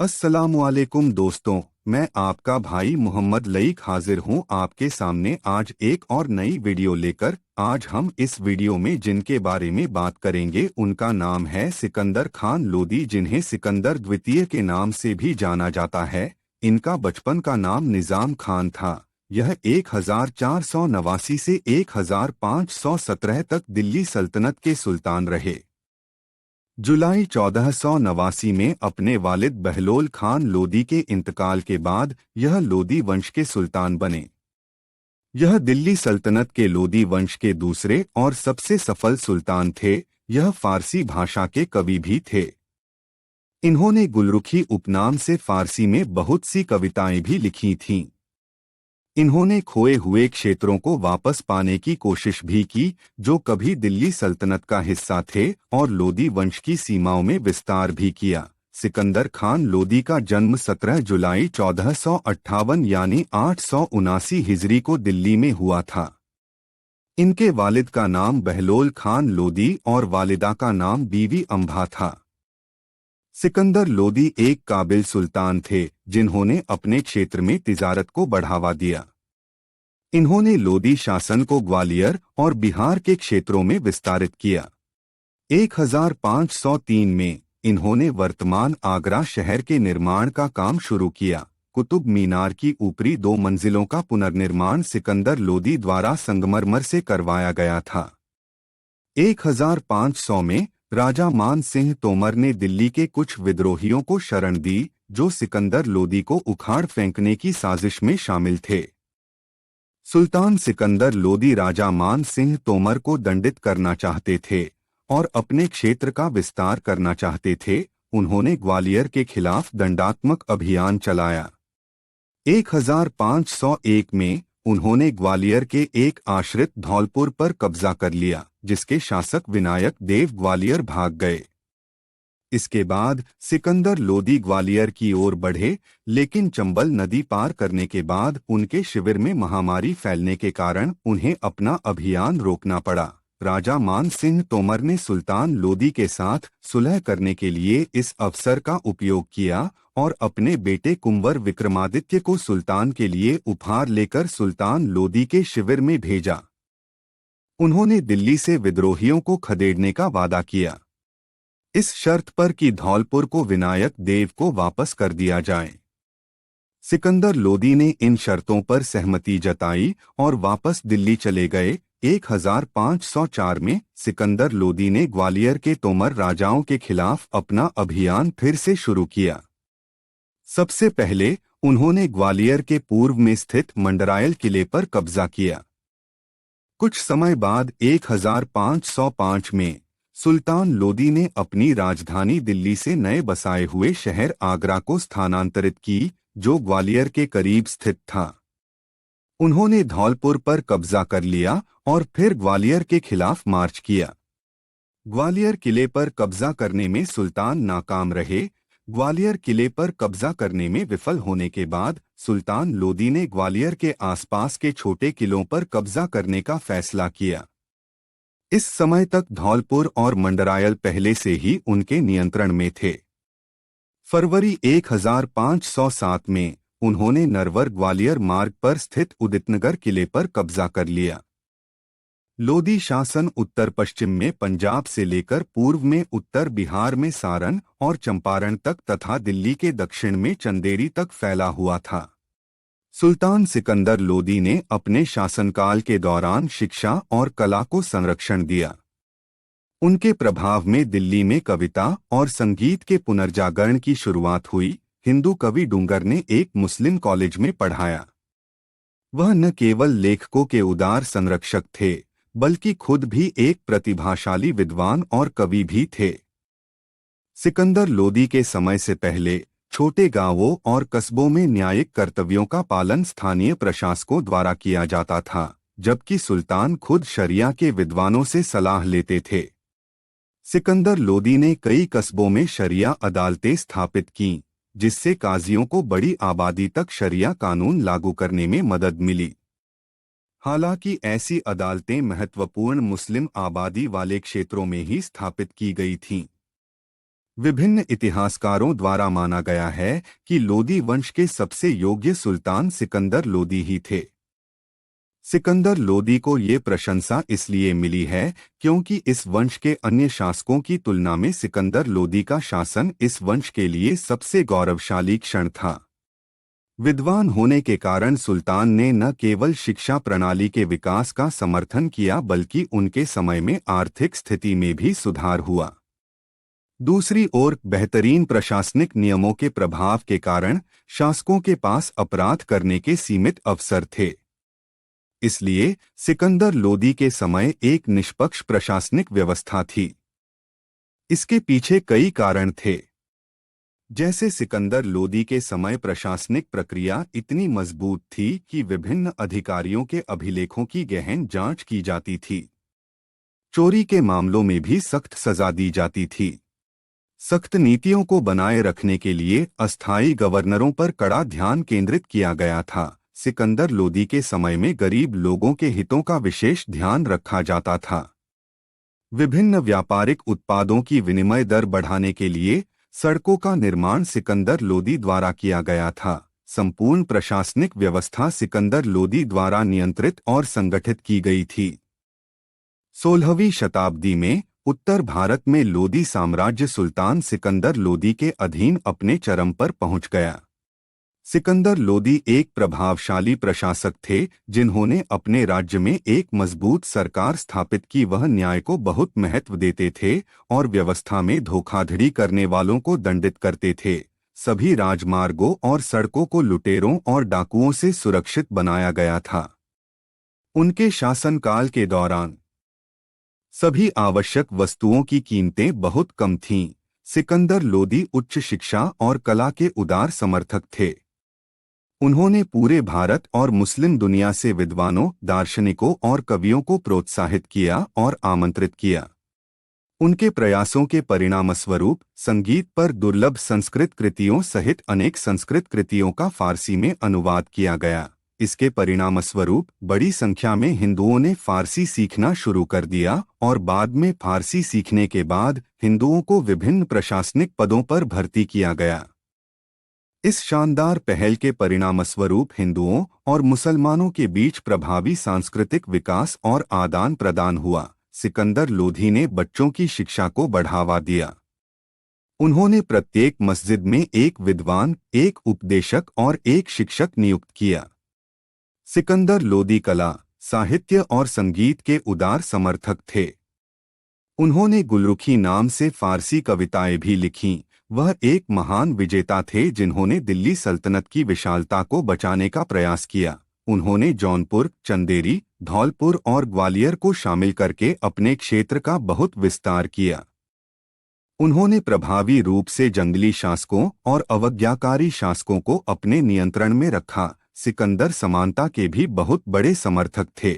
अस्सलामुअलैकुम दोस्तों, मैं आपका भाई मोहम्मद लईक हाजिर हूं आपके सामने आज एक और नई वीडियो लेकर। आज हम इस वीडियो में जिनके बारे में बात करेंगे उनका नाम है सिकंदर खान लोदी, जिन्हें सिकंदर द्वितीय के नाम से भी जाना जाता है। इनका बचपन का नाम निज़ाम खान था। यह 1489 से 1517 तक दिल्ली सल्तनत के सुल्तान रहे। जुलाई 1489 में अपने वालिद बहलोल खान लोदी के इंतकाल के बाद यह लोदी वंश के सुल्तान बने। यह दिल्ली सल्तनत के लोदी वंश के दूसरे और सबसे सफल सुल्तान थे। यह फारसी भाषा के कवि भी थे। इन्होंने गुलरुखी उपनाम से फारसी में बहुत सी कविताएं भी लिखी थीं। इन्होंने खोए हुए क्षेत्रों को वापस पाने की कोशिश भी की, जो कभी दिल्ली सल्तनत का हिस्सा थे, और लोदी वंश की सीमाओं में विस्तार भी किया। सिकंदर खान लोदी का जन्म 17 जुलाई 1458 यानी 879 हिजरी को दिल्ली में हुआ था। इनके वालिद का नाम बहलोल खान लोदी और वालिदा का नाम बीवी अम्भा था। सिकंदर लोदी एक काबिल सुल्तान थे, जिन्होंने अपने क्षेत्र में तिजारत को बढ़ावा दिया। इन्होंने लोदी शासन को ग्वालियर और बिहार के क्षेत्रों में विस्तारित किया। 1503 में इन्होंने वर्तमान आगरा शहर के निर्माण का काम शुरू किया। कुतुब मीनार की ऊपरी 2 मंजिलों का पुनर्निर्माण सिकंदर लोदी द्वारा संगमरमर से करवाया गया था। 1500 में राजा मान सिंह तोमर ने दिल्ली के कुछ विद्रोहियों को शरण दी, जो सिकंदर लोदी को उखाड़ फेंकने की साजिश में शामिल थे। सुल्तान सिकंदर लोदी राजा मान सिंह तोमर को दंडित करना चाहते थे और अपने क्षेत्र का विस्तार करना चाहते थे। उन्होंने ग्वालियर के खिलाफ दंडात्मक अभियान चलाया। 1501 में उन्होंने ग्वालियर के एक आश्रित धौलपुर पर कब्जा कर लिया, जिसके शासक विनायक देव ग्वालियर भाग गए। इसके बाद सिकंदर लोदी ग्वालियर की ओर बढ़े, लेकिन चंबल नदी पार करने के बाद उनके शिविर में महामारी फैलने के कारण उन्हें अपना अभियान रोकना पड़ा। राजा मान सिंह तोमर ने सुल्तान लोदी के साथ सुलह करने के लिए इस अवसर का उपयोग किया और अपने बेटे कुंवर विक्रमादित्य को सुल्तान के लिए उपहार लेकर सुल्तान लोदी के शिविर में भेजा। उन्होंने दिल्ली से विद्रोहियों को खदेड़ने का वादा किया, इस शर्त पर कि धौलपुर को विनायक देव को वापस कर दिया जाए। सिकंदर लोदी ने इन शर्तों पर सहमति जताई और वापस दिल्ली चले गए। 1504 में सिकंदर लोदी ने ग्वालियर के तोमर राजाओं के खिलाफ अपना अभियान फिर से शुरू किया। सबसे पहले उन्होंने ग्वालियर के पूर्व में स्थित मंडरायल किले पर कब्जा किया। कुछ समय बाद 1505 में सुल्तान लोदी ने अपनी राजधानी दिल्ली से नए बसाए हुए शहर आगरा को स्थानांतरित की, जो ग्वालियर के करीब स्थित था। उन्होंने धौलपुर पर कब्जा कर लिया और फिर ग्वालियर के खिलाफ मार्च किया। ग्वालियर किले पर कब्जा करने में सुल्तान नाकाम रहे। ग्वालियर किले पर कब्जा करने में विफल होने के बाद सुल्तान लोदी ने ग्वालियर के आसपास के छोटे किलों पर कब्जा करने का फैसला किया। इस समय तक धौलपुर और मंडरायल पहले से ही उनके नियंत्रण में थे। फरवरी 1507 में उन्होंने नरवर ग्वालियर मार्ग पर स्थित उदितनगर किले पर कब्जा कर लिया। लोदी शासन उत्तर पश्चिम में पंजाब से लेकर पूर्व में उत्तर बिहार में सारण और चंपारण तक तथा दिल्ली के दक्षिण में चंदेरी तक फैला हुआ था। सुल्तान सिकंदर लोदी ने अपने शासनकाल के दौरान शिक्षा और कला को संरक्षण दिया। उनके प्रभाव में दिल्ली में कविता और संगीत के पुनर्जागरण की शुरुआत हुई। हिंदू कवि डूंगर ने एक मुस्लिम कॉलेज में पढ़ाया। वह न केवल लेखकों के उदार संरक्षक थे, बल्कि खुद भी एक प्रतिभाशाली विद्वान और कवि भी थे। सिकंदर लोदी के समय से पहले छोटे गांवों और कस्बों में न्यायिक कर्तव्यों का पालन स्थानीय प्रशासकों द्वारा किया जाता था, जबकि सुल्तान खुद शरिया के विद्वानों से सलाह लेते थे। सिकंदर लोदी ने कई कस्बों में शरिया अदालतें स्थापित कीं, जिससे काजियों को बड़ी आबादी तक शरिया कानून लागू करने में मदद मिली। हालांकि ऐसी अदालतें महत्वपूर्ण मुस्लिम आबादी वाले क्षेत्रों में ही स्थापित की गई थीं। विभिन्न इतिहासकारों द्वारा माना गया है कि लोदी वंश के सबसे योग्य सुल्तान सिकंदर लोदी ही थे। सिकंदर लोदी को ये प्रशंसा इसलिए मिली है क्योंकि इस वंश के अन्य शासकों की तुलना में सिकंदर लोदी का शासन इस वंश के लिए सबसे गौरवशाली क्षण था। विद्वान होने के कारण सुल्तान ने न केवल शिक्षा प्रणाली के विकास का समर्थन किया बल्कि उनके समय में आर्थिक स्थिति में भी सुधार हुआ। दूसरी ओर बेहतरीन प्रशासनिक नियमों के प्रभाव के कारण शासकों के पास अपराध करने के सीमित अवसर थे। इसलिए सिकंदर लोदी के समय एक निष्पक्ष प्रशासनिक व्यवस्था थी। इसके पीछे कई कारण थे। जैसे सिकंदर लोदी के समय प्रशासनिक प्रक्रिया इतनी मजबूत थी कि विभिन्न अधिकारियों के अभिलेखों की गहन जांच की जाती थी। चोरी के मामलों में भी सख्त सजा दी जाती थी। सख्त नीतियों को बनाए रखने के लिए अस्थायी गवर्नरों पर कड़ा ध्यान केंद्रित किया गया था। सिकंदर लोदी के समय में गरीब लोगों के हितों का विशेष ध्यान रखा जाता था। विभिन्न व्यापारिक उत्पादों की विनिमय दर बढ़ाने के लिए सड़कों का निर्माण सिकंदर लोदी द्वारा किया गया था। संपूर्ण प्रशासनिक व्यवस्था सिकंदर लोदी द्वारा नियंत्रित और संगठित की गई थी। 16वीं शताब्दी में उत्तर भारत में लोदी साम्राज्य सुल्तान सिकंदर लोदी के अधीन अपने चरम पर पहुंच गया। सिकंदर लोदी एक प्रभावशाली प्रशासक थे जिन्होंने अपने राज्य में एक मजबूत सरकार स्थापित की। वह न्याय को बहुत महत्व देते थे और व्यवस्था में धोखाधड़ी करने वालों को दंडित करते थे। सभी राजमार्गों और सड़कों को लुटेरों और डाकुओं से सुरक्षित बनाया गया था। उनके शासनकाल के दौरान सभी आवश्यक वस्तुओं की कीमतें बहुत कम थीं। सिकंदर लोदी उच्च शिक्षा और कला के उदार समर्थक थे। उन्होंने पूरे भारत और मुस्लिम दुनिया से विद्वानों, दार्शनिकों और कवियों को प्रोत्साहित किया और आमंत्रित किया। उनके प्रयासों के परिणामस्वरूप संगीत पर दुर्लभ संस्कृत कृतियों सहित अनेक संस्कृत कृतियों का फारसी में अनुवाद किया गया। इसके परिणामस्वरूप बड़ी संख्या में हिंदुओं ने फारसी सीखना शुरू कर दिया और बाद में फारसी सीखने के बाद हिंदुओं को विभिन्न प्रशासनिक पदों पर भर्ती किया गया। इस शानदार पहल के परिणामस्वरूप हिंदुओं और मुसलमानों के बीच प्रभावी सांस्कृतिक विकास और आदान प्रदान हुआ। सिकंदर लोदी ने बच्चों की शिक्षा को बढ़ावा दिया। उन्होंने प्रत्येक मस्जिद में एक विद्वान, एक उपदेशक और एक शिक्षक नियुक्त किया। सिकंदर लोदी कला, साहित्य और संगीत के उदार समर्थक थे। उन्होंने गुलरुखी नाम से फारसी कविताएं भी लिखीं। वह एक महान विजेता थे जिन्होंने दिल्ली सल्तनत की विशालता को बचाने का प्रयास किया। उन्होंने जौनपुर, चंदेरी, धौलपुर और ग्वालियर को शामिल करके अपने क्षेत्र का बहुत विस्तार किया। उन्होंने प्रभावी रूप से जंगली शासकों और अवज्ञाकारी शासकों को अपने नियंत्रण में रखा। सिकंदर समानता के भी बहुत बड़े समर्थक थे।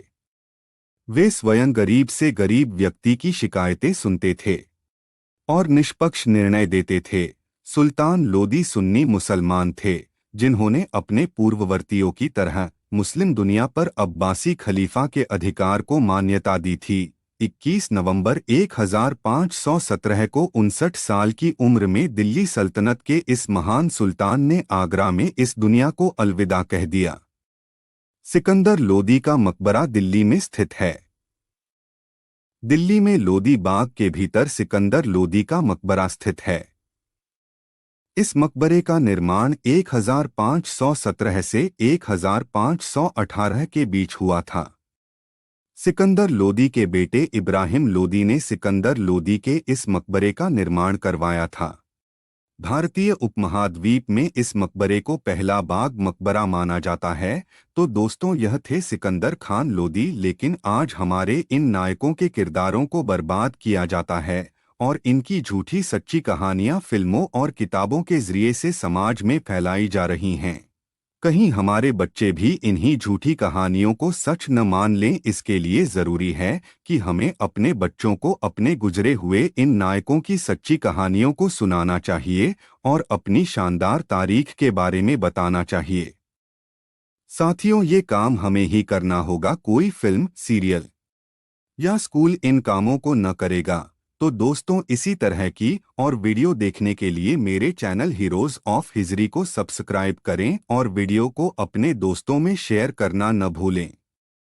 वे स्वयं गरीब से गरीब व्यक्ति की शिकायतें सुनते थे और निष्पक्ष निर्णय देते थे। सुल्तान लोदी सुन्नी मुसलमान थे जिन्होंने अपने पूर्ववर्तियों की तरह मुस्लिम दुनिया पर अब्बासी खलीफा के अधिकार को मान्यता दी थी। 21 नवंबर 1517 को 59 साल की उम्र में दिल्ली सल्तनत के इस महान सुल्तान ने आगरा में इस दुनिया को अलविदा कह दिया। सिकंदर लोदी का मकबरा दिल्ली में स्थित है। दिल्ली में लोदी बाग के भीतर सिकंदर लोदी का मकबरा स्थित है। इस मकबरे का निर्माण 1517 से 1518 के बीच हुआ था। सिकंदर लोदी के बेटे इब्राहिम लोदी ने सिकंदर लोदी के इस मकबरे का निर्माण करवाया था। भारतीय उपमहाद्वीप में इस मकबरे को पहला बाग मकबरा माना जाता है। तो दोस्तों, यह थे सिकंदर खान लोदी। लेकिन आज हमारे इन नायकों के किरदारों को बर्बाद किया जाता है और इनकी झूठी सच्ची कहानियां फिल्मों और किताबों के जरिए से समाज में फैलाई जा रही हैं। कहीं हमारे बच्चे भी इन्हीं झूठी कहानियों को सच न मान लें। इसके लिए ज़रूरी है कि हमें अपने बच्चों को अपने गुजरे हुए इन नायकों की सच्ची कहानियों को सुनाना चाहिए और अपनी शानदार तारीख के बारे में बताना चाहिए। साथियों, ये काम हमें ही करना होगा। कोई फिल्म, सीरियल या स्कूल इन कामों को न करेगा तो दोस्तों इसी तरह की और वीडियो देखने के लिए मेरे चैनल हीरोज ऑफ हिजरी को सब्सक्राइब करें और वीडियो को अपने दोस्तों में शेयर करना न भूलें।